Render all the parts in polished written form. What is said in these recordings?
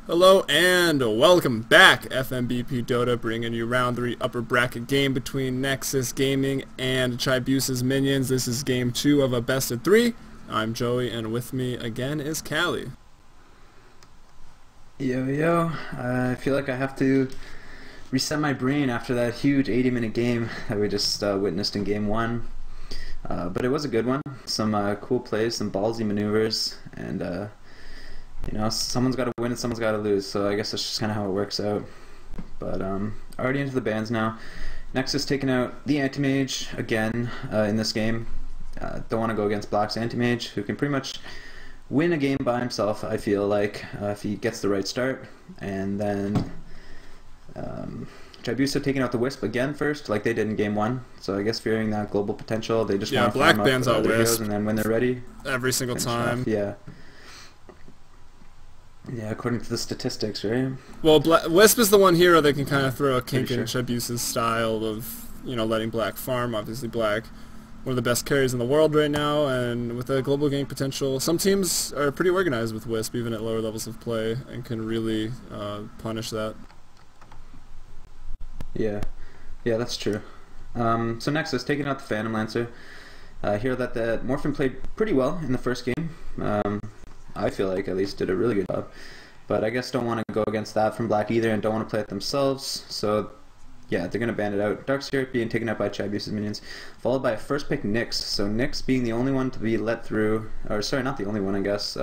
Hello and welcome back, fmbpdota, bringing you round 3 upper bracket game between Nexus Gaming and Chibiusa's Minions. This is game 2 of a best of 3. I'm Joey, and with me again is Callie. Yo, I feel like I have to reset my brain after that huge 80-minute game that we just witnessed in game 1. But it was a good one. Some cool plays, some ballsy maneuvers, and you know, someone's got to win and someone's got to lose, so I guess that's just kind of how it works out. But already into the bans now. Nexus taking out the Anti-Mage again in this game. Don't want to go against Black's Anti-Mage, who can pretty much win a game by himself, I feel like, if he gets the right start. And then Chibiusa taking out the Wisp again first, like they did in game 1. So I guess fearing that global potential, they just want to Black farm bans up out their Wisp heroes, and then when they're ready, every single time. Yeah, according to the statistics, right? Well, Wisp is the one hero that can kind of throw a kink Pretty in sure. Chibiusa's style of, you know, letting Black farm. Obviously, Black, one of the best carries in the world right now, and with a global game potential. Some teams are pretty organized with Wisp, even at lower levels of play, and can really punish that. Yeah, that's true. So Nexus taking out the Phantom Lancer. Hear that the Morphin played pretty well in the first game. I feel like at least did a really good job. But I guess don't want to go against that from Black either, and don't want to play it themselves. So yeah, they're going to ban it out. Darkseer being taken out by Chibiusa's Minions, followed by a first pick Nyx. So Nyx being the only one to be let through, or sorry, not the only one, I guess.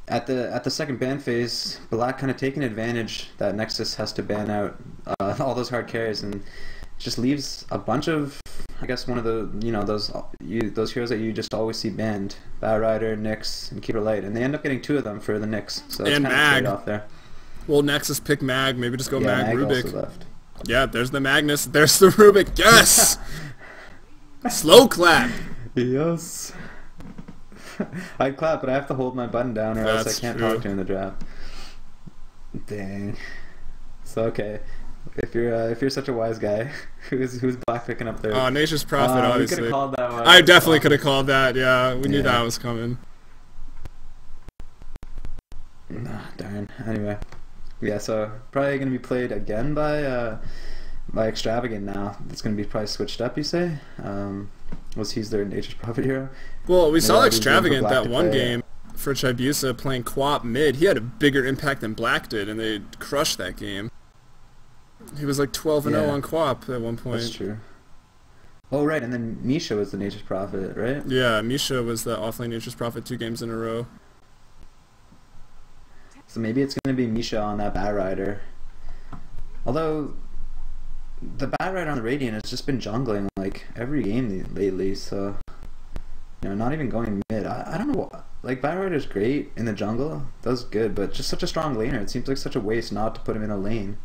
At the second ban phase, Black kind of taking advantage that Nexus has to ban out all those hard carries, and just leaves a bunch of, I guess, one of the, you know, those heroes that you just always see banned: Batrider, Nyx, and Keeper Light, and they end up getting 2 of them for the Nyx. So it's And kind of a Mag. trade-off there. Well, Nexus pick Mag, maybe just go Yeah, Mag Rubik. also left. Yeah, there's the Magnus, there's the Rubik, yes! Slow clap! Yes. I'd clap, but I have to hold my button down, or else I can't talk during the draft. Dang. So okay, if you're such a wise guy, who's Black picking up there? Oh, Nature's Prophet, We obviously. could have called that one. I definitely could have called that, yeah. We knew that was coming. Darn. Anyway, yeah. So probably gonna be played again by Extravagant now. It's gonna be probably switched up. You say? Was he's their Nature's Prophet hero? Well, we saw Maybe Extravagant Black that to one play, game for Chibiusa playing Quap mid. He had a bigger impact than Black did, and they crushed that game. He was like 12-0 on Quap at one point. That's true. Oh right, and then Misha was the Nature's Prophet, right? Yeah, Misha was the offlane Nature's Prophet 2 games in a row. So maybe it's gonna be Misha on that Batrider. Although the Batrider on the Radiant has just been jungling like every game lately, so you know, not even going mid. I don't know what, like, Batrider's great in the jungle, does good, but just such a strong laner. It seems like such a waste not to put him in a lane.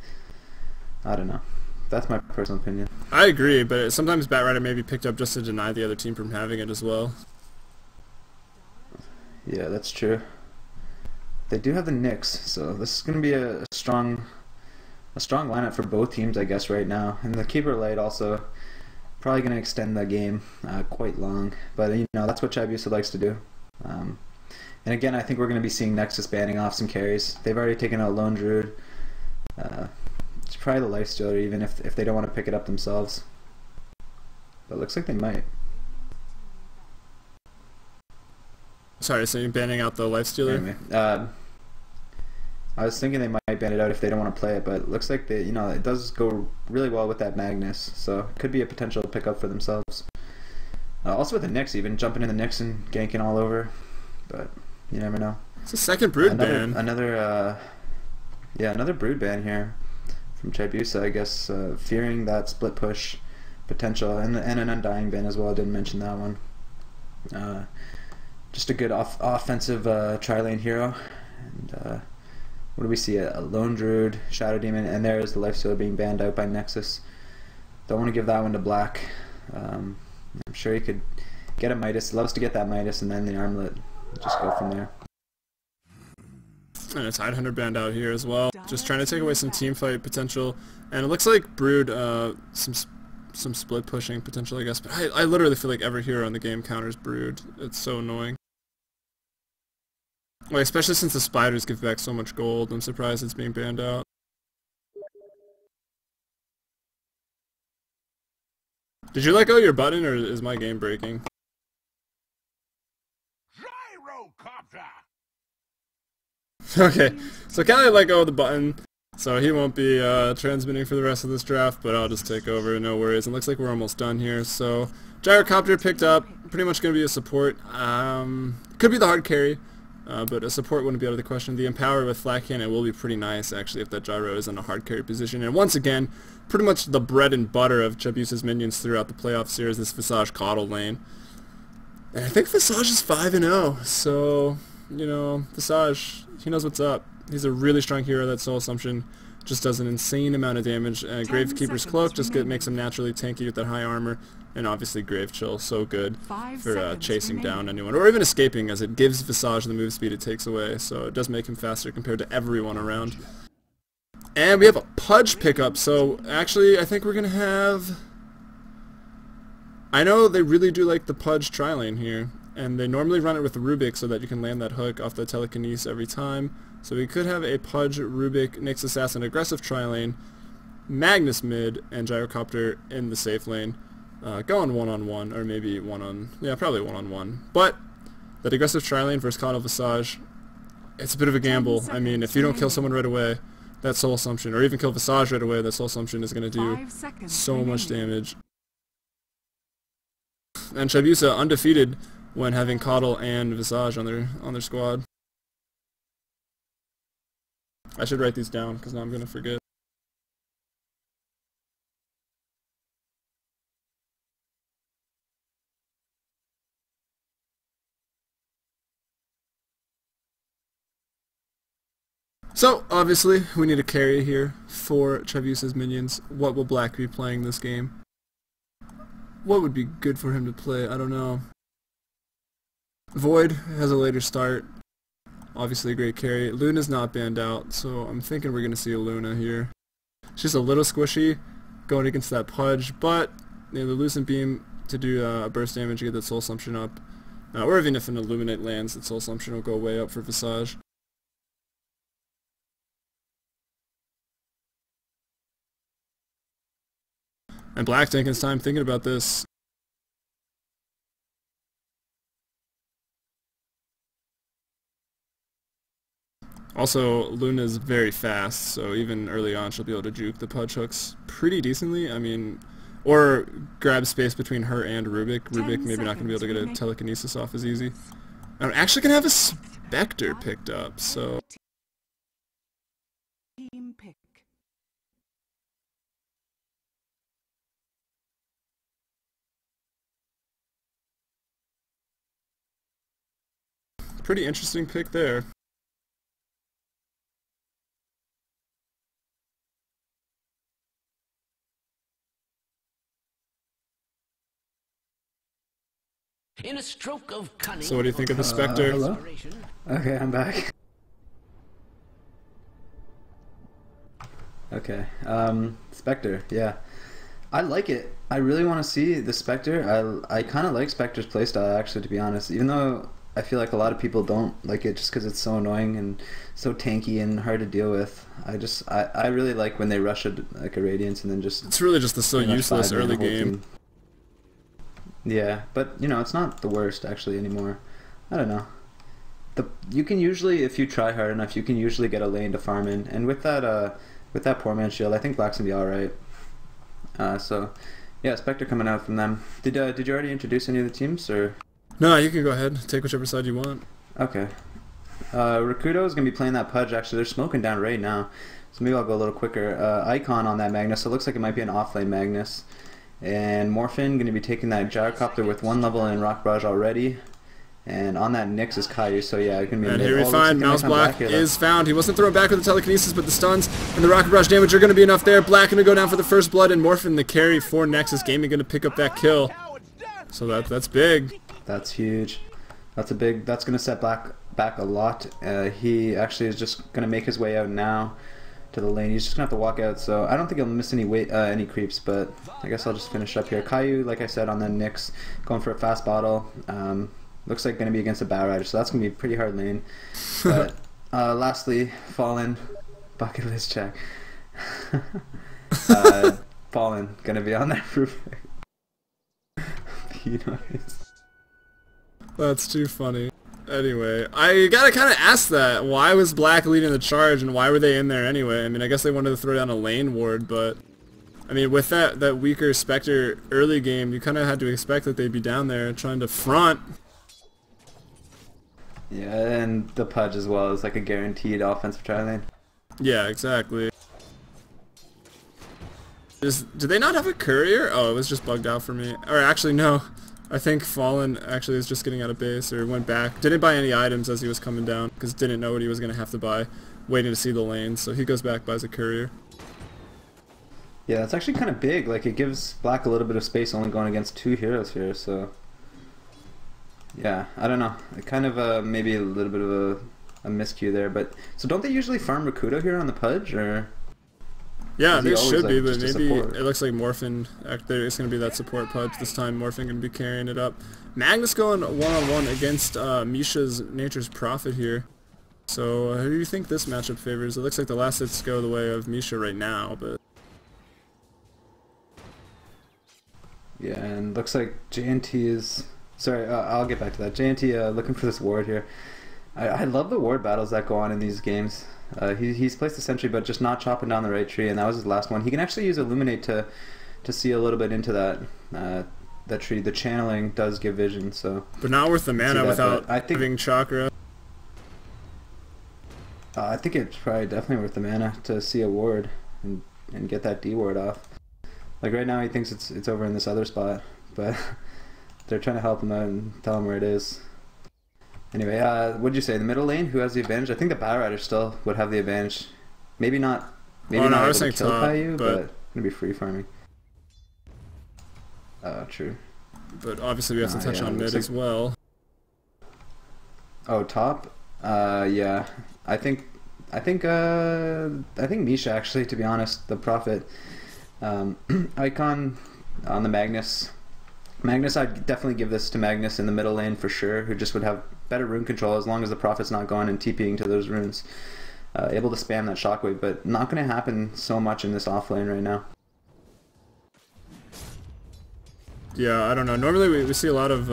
I don't know. That's my personal opinion. I agree, but sometimes Batrider may be picked up just to deny the other team from having it as well. Yeah, that's true. They do have the Nyx, so this is going to be a strong lineup for both teams, I guess, right now. And the Keeper Light also probably going to extend the game quite long. But, you know, that's what Chibiusa likes to do. And again, I think we're going to be seeing Nexus banning off some carries. They've already taken out Lone Druid. It's probably the Lifestealer, even if they don't want to pick it up themselves. But it looks like they might. Sorry, so you're banning out the Lifestealer? Anyway, I was thinking they might ban it out if they don't want to play it, but it looks like you know, it does go really well with that Magnus, so it could be a potential pickup for themselves. Also with the Nyx, even jumping in the Nyx and ganking all over, but you never know. It's a second Brood ban. Another Brood ban here from Chibiusa, I guess, fearing that split push potential, and an Undying ban as well. I didn't mention that one. Just a good offensive tri-lane hero. And what do we see? A Lone Druid, Shadow Demon, and there's the Lifestealer being banned out by Nexus. Don't want to give that one to Black. I'm sure he could get a Midas. Loves to get that Midas and then the Armlet. Just go from there. And a Tidehunter banned out here as well. Just trying to take away some teamfight potential. And it looks like Brood, some split pushing potential, I guess. But I literally feel like every hero in the game counters Brood. It's so annoying. Well, especially since the spiders give back so much gold, I'm surprised it's being banned out. Did you let go of your button, or is my game breaking? Okay, so Callie let go of the button, so he won't be transmitting for the rest of this draft, but I'll just take over, no worries. It looks like we're almost done here, so Gyrocopter picked up, pretty much going to be a support. Could be the hard carry, but a support wouldn't be out of the question. The Empower with Flat Cannon will be pretty nice, actually, if that Gyro is in a hard carry position. And once again, pretty much the bread and butter of Chibiusa's minions throughout the playoffs here is this Visage Coddle lane. And I think Visage is 5-0, so, you know, Visage, he knows what's up. He's a really strong hero. That Soul Assumption just does an insane amount of damage. Gravekeeper's Cloak just makes him naturally tanky with that high armor. And obviously Grave Chill, so good for chasing down anyone, or even escaping, as it gives Visage the move speed it takes away, so it does make him faster compared to everyone around. And we have a Pudge pickup, so actually I think we're going to have... I know they really do like the Pudge tri-lane here, and they normally run it with Rubik so that you can land that hook off the telekinesis every time. So we could have a Pudge, Rubik, Nyx Assassin aggressive tri-lane, Magnus mid, and Gyrocopter in the safe lane. Going one-on-one, or maybe probably one-on-one. But that aggressive tri-lane versus Coddle Visage, it's a bit of a gamble. I mean, if you don't kill someone right away, that Soul Assumption, or even kill Visage right away, that Soul Assumption is going to do so much damage. And Chibiusa undefeated when having Coddle and Visage on their squad. I should write these down, because now I'm going to forget. So, obviously, we need a carry here for Chibiusa's minions. What will Black be playing this game? What would be good for him to play? I don't know. Void has a later start. Obviously a great carry. Luna's not banned out, so I'm thinking we're going to see a Luna here. She's a little squishy going against that Pudge, but you know, the Lucent Beam to do burst damage to get that Soul Assumption up. Or even if an Illuminate lands, that Soul Assumption will go way up for Visage. And Black taking his time thinking about this. Also, Luna's very fast, so even early on she'll be able to juke the Pudge hooks pretty decently. I mean, or grab space between her and Rubik. Rubik maybe not going to be able to get a telekinesis off as easy. I'm actually going to have a Spectre picked up, so... Pretty interesting pick there. In a stroke of cunning. So what do you think of the Spectre? Hello? Okay, I'm back. Okay, Spectre, yeah. I like it. I really want to see the Spectre. I kind of like Spectre's playstyle, actually, to be honest. Even though I feel like a lot of people don't like it just because it's so annoying and so tanky and hard to deal with. I really like when they rush it like a Radiance and then just... It's really just the so useless early game. Team. Yeah, but you know, it's not the worst actually anymore. I don't know. You can usually, if you try hard enough, you can usually get a lane to farm in. And with that poor man's shield, I think Black's gonna be alright. So yeah, Spectre coming out from them. Did you already introduce any of the teams, or? No, you can go ahead. Take whichever side you want. Okay. Rakudo is going to be playing that Pudge, actually. They're smoking down right now. So maybe I'll go a little quicker. Icon on that Magnus. So it looks like it might be an offlane Magnus. And Morphin going to be taking that Gyrocopter with 1 level in Rock Barrage already. And on that Nyx is Caillou. So yeah, it's going to be... And here we find Mouse Black is found. He wasn't thrown back with the telekinesis, but the stuns and the Rocket Barrage damage are going to be enough there. Black going to go down for the first blood, and Morphin, the carry for Nexus Gaming, going to pick up that kill. So that's big. That's huge. That's going to set Black back a lot. He actually is just going to make his way out now to the lane. He's just going to have to walk out, so I don't think he'll miss any creeps, but I guess I'll just finish up here. Caillou, like I said, on the Nyx, going for a fast bottle. Looks like going to be against a Bow Rider, so that's going to be a pretty hard lane. But lastly, Fallen, bucket list check. Fallen, going to be on that roof. That's too funny. Anyway, I gotta kind of ask that. Why was Black leading the charge, and why were they in there anyway? I mean, I guess they wanted to throw down a lane ward, but I mean, with that weaker Spectre early game, you kind of had to expect that they'd be down there trying to front. Yeah, and the Pudge as well is like a guaranteed offensive try lane. Yeah, exactly. Did they not have a courier? Oh, it was just bugged out for me. Or actually, no. I think Fallen actually was just getting out of base or went back. Didn't buy any items as he was coming down because didn't know what he was going to have to buy, waiting to see the lane. So he goes back, buys a courier. Yeah, it's actually kind of big. Like, it gives Black a little bit of space only going against 2 heroes here, so... Yeah, I don't know. It kind of maybe a little bit of a miscue there, but... So don't they usually farm Rakuto here on the Pudge, or...? Yeah, they should like be, but maybe support? it looks like Morphin, it's going to be that support Pudge this time. Morphin going to be carrying it up. Magnus going one-on-one against Misha's Nature's Prophet here. So who do you think this matchup favors? It looks like the last hits go the way of Misha right now, but... Yeah, and looks like JNT is... Sorry, I'll get back to that. JNT looking for this ward here. I love the ward battles that go on in these games. He's placed a sentry, but just not chopping down the right tree, and that was his last one. He can actually use Illuminate to see a little bit into that tree. The channeling does give vision, so... But not worth the mana without having Chakra. I think it's probably definitely worth the mana to see a ward and get that D ward off. Like right now he thinks it's over in this other spot, but they're trying to help him out and tell him where it is. Anyway, what'd you say? The middle lane? Who has the advantage? I think the Bow Rider still would have the advantage. Maybe not. Maybe not able to kill Caillou, but gonna be free farming. True. But obviously we have to touch on mid as well. Oh, top? Yeah. I think Misha actually, to be honest, the Prophet. Icon on the Magnus. Magnus, I'd definitely give this to Magnus in the middle lane for sure, who just would have better rune control as long as the Prophet's not going and TPing to those runes. Able to spam that shockwave, but not going to happen so much in this off lane right now. Yeah, I don't know. Normally we see a lot of...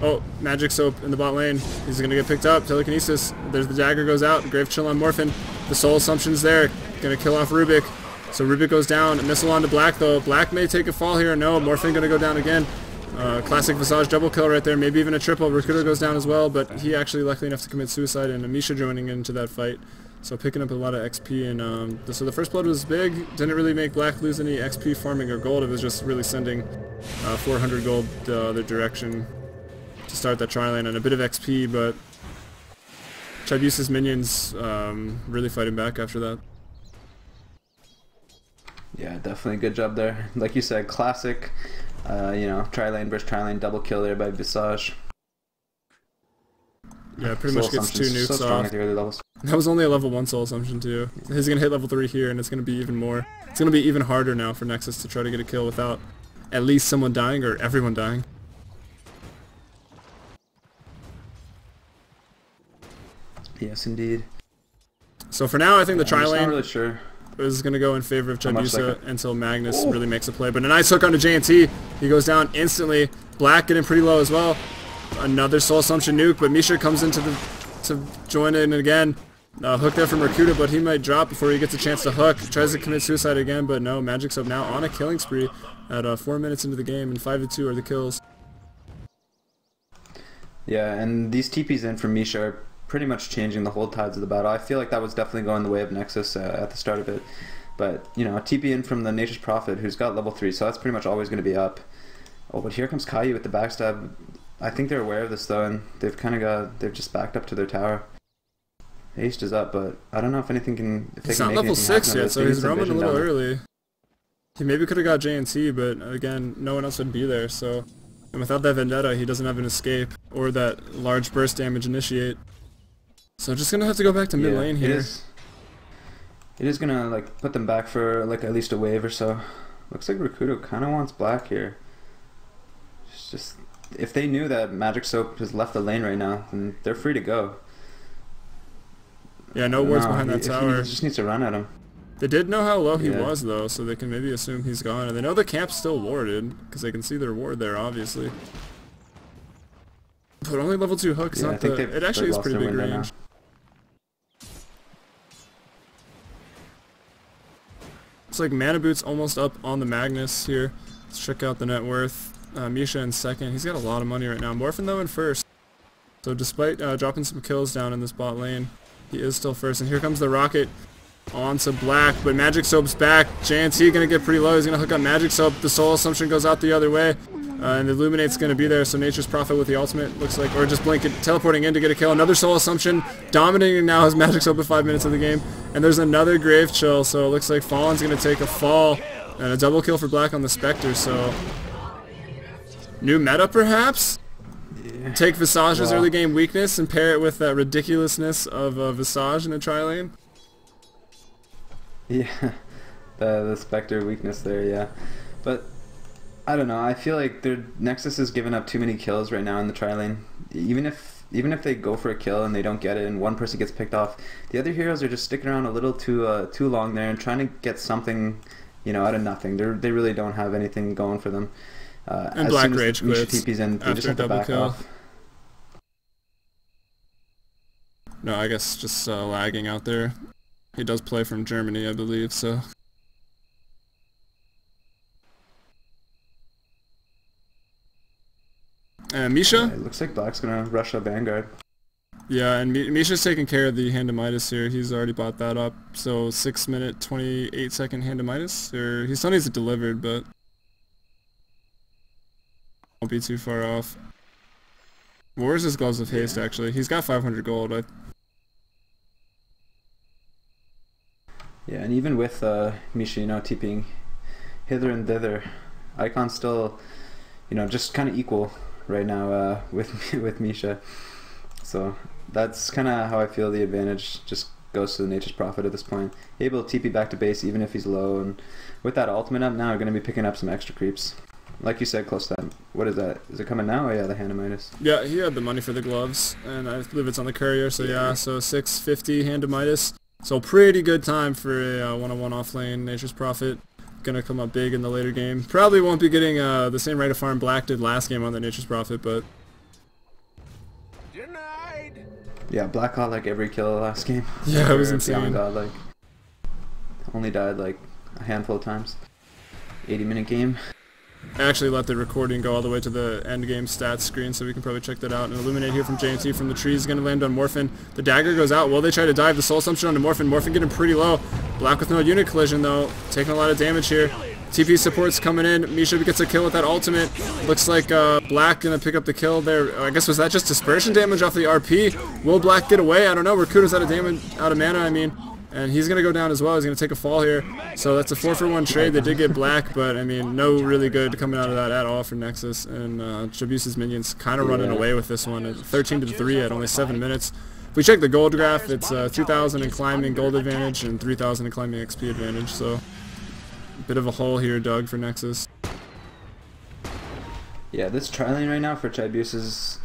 Oh, Magic Soap in the bot lane. He's going to get picked up. Telekinesis. There's the dagger goes out. Grave Chill on Morphin. The Soul Assumption's there. Going to kill off Rubik. So Rubik goes down. A missile onto Black though. Black may take a fall here. No, Morphin going to go down again. Classic Visage double kill right there. Maybe even a triple. Rakuto goes down as well, but he actually lucky enough to commit suicide, and Amisha joining into that fight. So picking up a lot of XP, and so the first blood was big. Didn't really make Black lose any XP farming or gold. It was just really sending 400 gold the other direction to start that tri-lane, and a bit of XP, but Chibiusa's minions really fighting back after that. Yeah, definitely good job there. Like you said, classic, you know, tri-lane versus tri-lane double kill there by Visage. Yeah, pretty much gets 2 nukes off. At the early levels. That was only a level 1 soul assumption too. He's gonna hit level 3 here, and it's gonna be even more. It's gonna be even harder now for Nexus to try to get a kill without at least someone dying or everyone dying. Yes, indeed. So for now, I think the tri-lane really sure. is going to go in favor of Chibiusa until Magnus really makes a play. But a nice hook onto JNT. He goes down instantly. Black getting pretty low as well. Another Soul Assumption nuke, but Misha comes into to join in again. Hook there from Rakuta, but he might drop before he gets a chance to hook. Tries to commit suicide again, but no. Magic Sub now on a killing spree at 4 minutes into the game, and 5-2 are the kills. Yeah, and these TPs in from Misha are pretty much changing the whole tides of the battle. I feel like that was definitely going the way of Nexus at the start of it. But, you know, a TP in from the Nature's Prophet, who's got level 3, so that's pretty much always going to be up. Oh, but here comes Caillou with the backstab. I think they're aware of this, though, and they've just backed up to their tower. Haste is up, but I don't know if anything can... If he's not level 6 yet, so he's roaming a little early. He maybe could have got JNT, but again, no one else would be there, so... And without that Vendetta, he doesn't have an escape, or that large burst damage initiate. So just gonna have to go back to mid lane here. It is gonna like put them back for like at least a wave or so. Looks like Rakuto kind of wants Black here. Just if they knew that Magic Soap has left the lane right now, then they're free to go. Yeah, no wards behind that He tower. just needs to run at him. They did know how low he was, though, so they can maybe assume he's gone. And they know the camp's still warded, because they can see their ward there, obviously. But only level 2 hooks, not the... It actually is pretty big range. It's like Mana Boot's almost up on the Magnus here. Let's check out the net worth. Misha in second. He's got a lot of money right now. Morphin, though, in first. So despite dropping some kills down in this bot lane, he is still first. And here comes the rocket onto Black, but Magic Soap's back. JNT gonna get pretty low. He's gonna hook up Magic Soap. The Soul Assumption goes out the other way. And the Illuminate's gonna be there, so Nature's Prophet with the ultimate, looks like, or just Blink teleporting in to get a kill. Another Soul Assumption, dominating now his Magic Soap at 5 minutes of the game. And there's another Grave Chill, so it looks like Fallen's gonna take a fall. And a double kill for Black on the Spectre, so... New meta, perhaps? Yeah. Take Visage's early game weakness and pair it with that ridiculousness of Visage in a tri-lane? Yeah, the Spectre weakness there, yeah. But... I don't know, I feel like Nexus has given up too many kills right now in the tri-lane. Even if they go for a kill and they don't get it and one person gets picked off, the other heroes are just sticking around a little too long there and trying to get something, you know, out of nothing. They really don't have anything going for them. And Black Rage quits in, they just have to back off. No, I guess just lagging out there. He does play from Germany, I believe, so... Misha? Yeah, it looks like Black's gonna rush up Vanguard. Yeah, and Misha's taking care of the Hand of Midas here. He's already bought that up. So 6 minute, 28 second Hand of Midas. Or he still needs it delivered, but won't be too far off. Where's his Gloves of Haste, actually? He's got 500 gold. Yeah, and even with Misha, you know, TPing hither and thither, Icon's still, you know, just kind of equal right now with Misha. So that's kind of how I feel the advantage just goes to the Nature's Prophet at this point. Able to TP back to base even if he's low, and with that ultimate up now, we're going to be picking up some extra creeps. Like you said, close to that. What is that? Is it coming now? Oh yeah, the Hand of Midas. Yeah, he had the money for the gloves, and I believe it's on the courier, so yeah, so 650 Hand of Midas. So pretty good time for a one-on-one off-lane Nature's Prophet. Gonna come up big in the later game. Probably won't be getting the same rate of farm Black did last game on the Nature's Prophet, but... Denied. Yeah, Black got like every kill last game. Yeah, it was insane. God, like, only died like a handful of times. 80-minute game. I actually let the recording go all the way to the end game stats screen, so we can probably check that out. And Illuminate here from JNT from the tree is going to land on Morphin. The dagger goes out. Will they try to dive? The Soul Assumption onto Morphin. Morphin getting pretty low. Black with no unit collision, though. Taking a lot of damage here. TP support's coming in. Misha gets a kill with that ultimate. Looks like Black going to pick up the kill there. I guess was that just dispersion damage off the RP? Will Black get away? I don't know. Rakuda's out of damage, out of mana, I mean. And he's going to go down as well. He's going to take a fall here. So that's a 4-for-1 trade. They did get Black, but I mean, no really good coming out of that at all for Nexus. And Chibiusa's minions kind of running away with this one. 13-3 at only 7 minutes. If we check the gold graph, it's 2,000 in climbing gold advantage and 3,000 in climbing XP advantage. So a bit of a hole here dug for Nexus. Yeah, this tri-lane right now for Chibiusa is,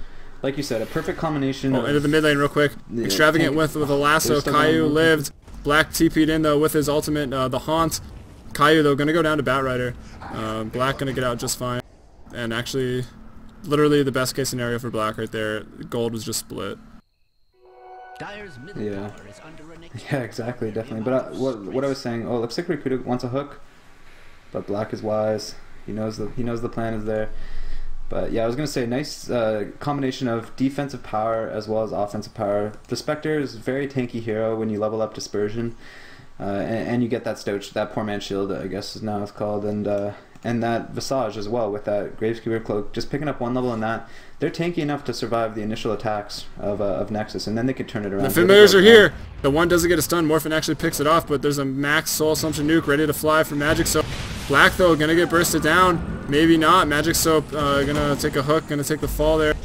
like you said, a perfect combination. Oh, into the mid lane real quick. Yeah, Extravagant with a lasso. Caillou lived. Black TP'd in though with his ultimate, the Haunt. Caillou though gonna go down to Batrider. Black gonna get out just fine. And actually, literally the best case scenario for Black right there. Gold was just split. Yeah. Yeah, exactly, definitely. But what I was saying, oh, looks like Rakuda wants a hook, but Black is wise. He knows the plan is there. But yeah, I was going to say, nice combination of defensive power as well as offensive power. The Spectre is a very tanky hero when you level up Dispersion, and you get that Stouch, that Poor Man's Shield, I guess is now it's called, and that Visage as well with that Graveskeeper Cloak. Just picking up 1 level in that, they're tanky enough to survive the initial attacks of Nexus, and then they could turn it around. The familiars are here. The one doesn't get a stun. Morphin actually picks it off, but there's a max Soul Assumption nuke ready to fly for Magic Soap. Black though gonna get bursted down. Maybe not. Magic Soap gonna take a hook, gonna take the fall there.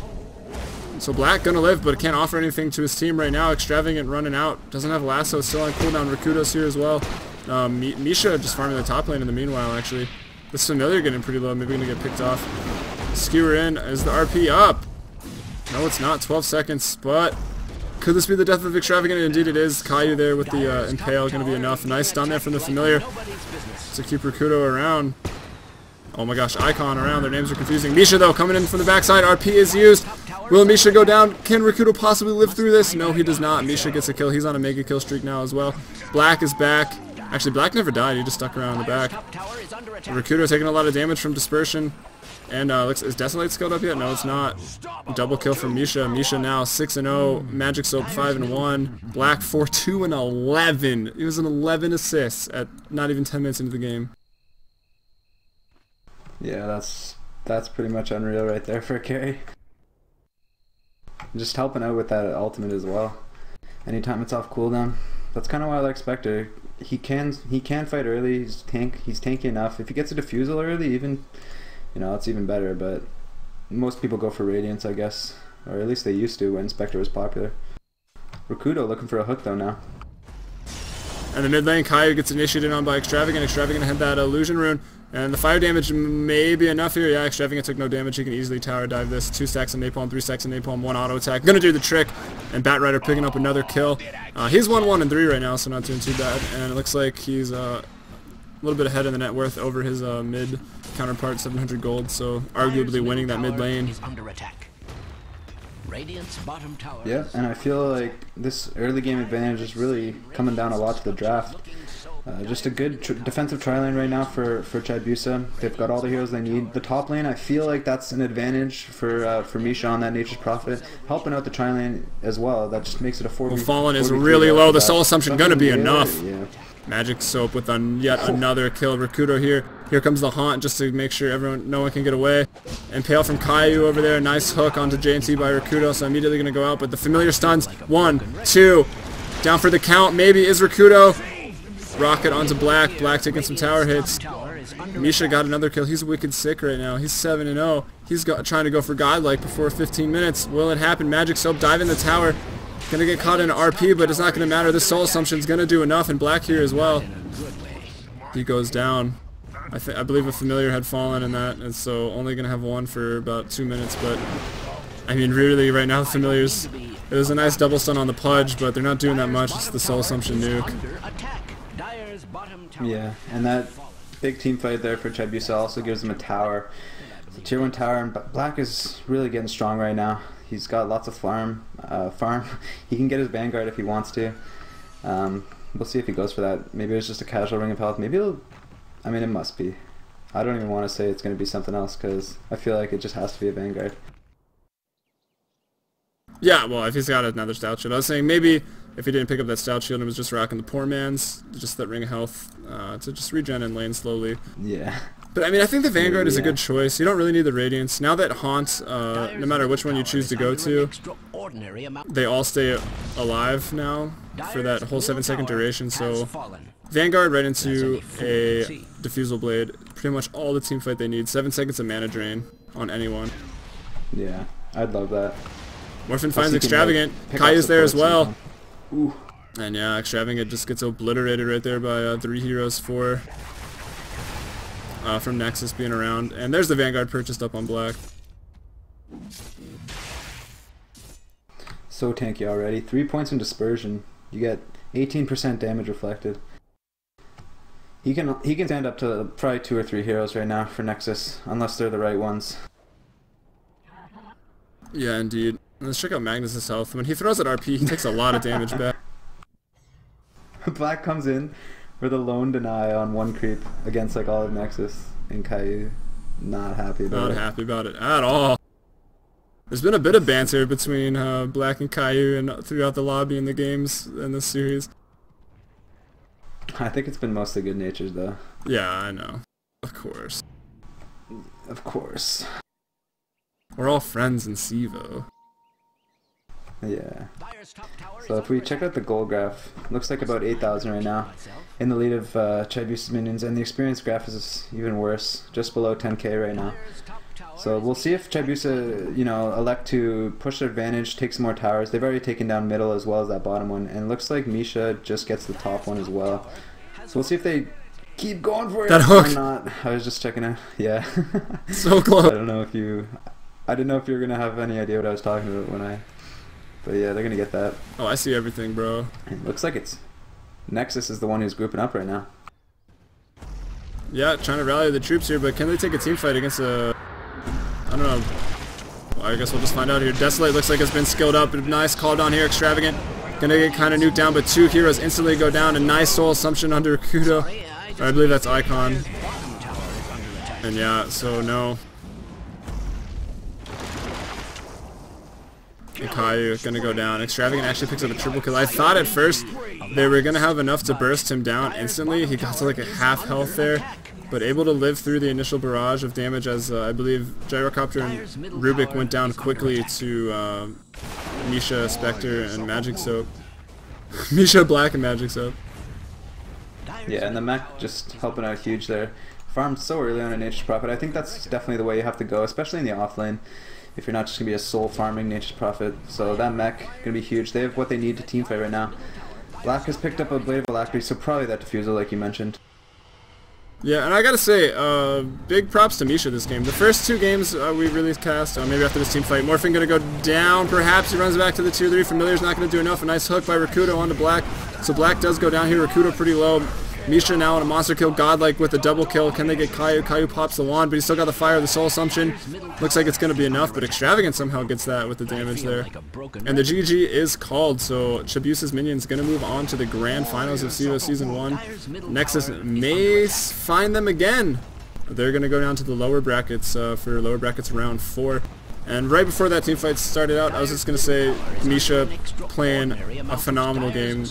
So Black gonna live, but can't offer anything to his team right now. Extravagant running out. Doesn't have lasso. Still on cooldown. Rakuda's here as well. Misha just farming the top lane in the meanwhile. Actually, this familiar getting pretty low. Maybe gonna get picked off. Skewer in. Is the RP up? No, it's not. 12 seconds, but could this be the death of Extravagant? Indeed it is. Caillou there with the Impale going to be enough. Nice stun there from the Familiar to keep Rakudo around. Oh my gosh, Icon around. Their names are confusing. Misha, though, coming in from the backside. RP is used. Will Misha go down? Can Rakudo possibly live through this? No, he does not. Misha gets a kill. He's on a mega kill streak now as well. Black is back. Actually, Black never died. He just stuck around in the back. Rakudo taking a lot of damage from Dispersion. And is Desolate skilled up yet? No, it's not. Double kill from Misha. Misha now 6-0. Magic Soap 5-1. Black 4-2-11. He was an 11 assists at not even 10 minutes into the game. Yeah, that's pretty much unreal right there for a carry. Just helping out with that ultimate as well. Anytime it's off cooldown. That's kind of why I like Spectre. He can fight early. He's tanky enough. If he gets a defusal early, even, you know, it's even better. But most people go for Radiance, I guess, or at least they used to when Spectre was popular. Rakudo looking for a hook though now. And the mid lane, Caillou gets initiated on by Extravagant. Extravagant had that illusion rune. And the fire damage may be enough here. Yeah, Extravagant took no damage. He can easily tower dive this. 2 stacks of Napalm, 3 stacks of Napalm, 1 auto attack. Gonna do the trick. And Batrider picking up another kill. He's 1-1-3 right now, so not doing too bad. And it looks like he's a little bit ahead in the net worth over his mid counterpart, 700 gold. So arguably winning that mid lane. Yeah, and I feel like this early game advantage is really coming down a lot to the draft. Just a good defensive tri-lane right now for Chibiusa. They've got all the heroes they need. The top lane, I feel like that's an advantage for Misha on that Nature's Prophet. Helping out the tri-lane as well. That just makes it a 4v3. Well, Fallen is really low. The Soul Assumption gonna be enough. Yeah. Magic Soap with yet another kill. Rakudo here. Here comes the Haunt just to make sure no one can get away. Impale from Caillou over there. Nice hook onto JNT by Rakudo, so immediately gonna go out. But the Familiar stuns. 1, 2. Down for the count. Maybe is Rakudo. Rocket onto Black. Black taking some tower hits. Misha got another kill. He's wicked sick right now. He's 7-0. He's trying to go for Godlike before 15 minutes. Will it happen? Magic Soap dive in the tower. Gonna get caught in an RP, but it's not gonna matter. This Soul Assumption's gonna do enough, and Black here as well. He goes down. I believe a Familiar had fallen in that, and so only gonna have one for about 2 minutes. But I mean, really, right now the Familiars. It was a nice double stun on the Pudge, but they're not doing that much. It's the Soul Assumption nuke. Yeah, and that big team fight there for Chibiusa also gives them a tower. It's a tier 1 tower, and Black is really getting strong right now. He's got lots of farm. He can get his Vanguard if he wants to. We'll see if he goes for that. Maybe it's just a casual Ring of Health. Maybe it'll... I mean, it must be. I don't even want to say it's going to be something else, because I feel like it just has to be a Vanguard. Yeah, well, if he's got another Stout Shield. I was saying maybe if he didn't pick up that Stout Shield and was just rocking the Poor Man's, just that Ring of Health, to just regen and lane slowly. Yeah. But I mean, I think the Vanguard is a good choice. You don't really need the Radiance. Now that Haunt, no matter which one you choose to go to, they all stay alive now for that whole 7-second duration. So Vanguard right into a Diffusal Blade. Pretty much all the team fight they need. 7 seconds of mana drain on anyone. Yeah, I'd love that. Morphin finds Extravagant. Caillou's there as well. Ooh. And yeah, Extravagant just gets obliterated right there by 3 heroes, 4 from Nexus being around. And there's the Vanguard purchased up on Black. So tanky already. 3 points in Dispersion. You get 18% damage reflected. He can stand up to probably 2 or 3 heroes right now for Nexus, unless they're the right ones. Yeah, indeed. Let's check out Magnus' health. When he throws at RP, he takes a lot of damage back. Black comes in with a lone deny on 1 creep against like all of Nexus, and Caillou not happy about it. Not happy about it at all. There's been a bit of banter between Black and Caillou and throughout the lobby in the games in this series. I think it's been mostly good natured though. Yeah, I know. Of course. Of course. We're all friends in CEVO. Yeah. So if we check out the goal graph, looks like about 8,000 right now, in the lead of Chibiusa's minions, and the experience graph is even worse, just below 10k right now. So we'll see if Chibiusa, you know, elect to push their advantage, take some more towers. They've already taken down middle as well as that bottom one, and it looks like Misha just gets the top one as well. So we'll see if they Keep going for it. That hook. I'm not. I was just checking it. Yeah. So close. I don't know if you... I didn't know if you were going to have any idea what I was talking about when I... But yeah, they're going to get that. Oh, I see everything, bro. It looks like it's... Nexus is the one who's grouping up right now. Yeah, trying to rally the troops here, but can they take a team fight against a... I don't know. Well, I guess we'll just find out here. Desolate looks like it's been skilled up. Nice call down here. Extravagant. Gonna get kind of nuked down, but 2 heroes instantly go down. A nice soul assumption under Kudo. I believe that's Icon. And yeah, so no. Caillou gonna go down. Extravagant actually picks up a triple kill. I thought at first they were gonna have enough to burst him down instantly. He got to like a half health there, but able to live through the initial barrage of damage as I believe Gyrocopter and Rubik went down quickly to Misha, Spectre, and Magic Soap. Misha Black and Magic Soap. Yeah, and the mech just helping out huge there. Farmed so early on a Nature's Prophet. I think that's definitely the way you have to go, especially in the off lane, if you're not just going to be a soul farming Nature's Prophet. So that mech going to be huge. They have what they need to teamfight right now. Black has picked up a Blade of Alacrity, so probably that diffusal like you mentioned. Yeah, and I gotta say, big props to Misha this game. The first 2 games we really cast, maybe after this team fight, Morphin gonna go down, perhaps he runs back to the tier 3, Familiar's not gonna do enough, a nice hook by Rakudo onto Black, so Black does go down here, Rakudo pretty low, Misha now on a monster kill, Godlike with a double kill, can they get Caillou? Caillou pops the wand, but he's still got the fire of the soul assumption, looks like it's gonna be enough, but Extravagant somehow gets that with the damage there. And the GG is called, so Chibiusa's minions gonna move on to the grand finals of CEVO Season 1. Nexus may find them again. They're gonna go down to the lower brackets for lower brackets round 4. And right before that team fight started out, I was just going to say Misha playing a phenomenal game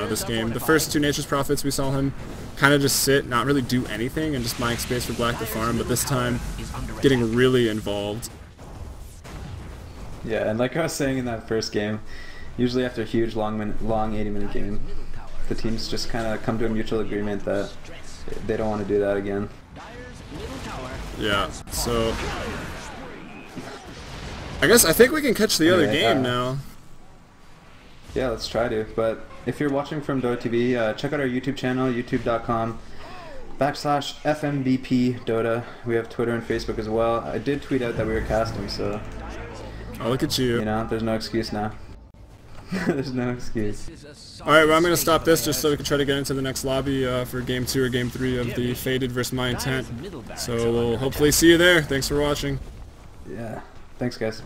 this game. The first 2 Nature's Prophets, we saw him kind of just sit, not really do anything, and just buying space for Black to farm, but this time getting really involved. Yeah, and like I was saying in that first game, usually after a huge long 80-minute game, the teams just kind of come to a mutual agreement that they don't want to do that again. Yeah, so... I think we can catch the other game now. Yeah, let's try to. But if you're watching from Dota TV, check out our YouTube channel, youtube.com/fmbpdota. We have Twitter and Facebook as well. I did tweet out that we were casting, so... Oh, look at you. You know, there's no excuse now. There's no excuse. Alright, well I'm going to stop this just so we can try to get into the next lobby for Game 2 or Game 3 of the Faded vs. My Intent. So we'll hopefully see you there. Thanks for watching. Yeah. Thanks, guys.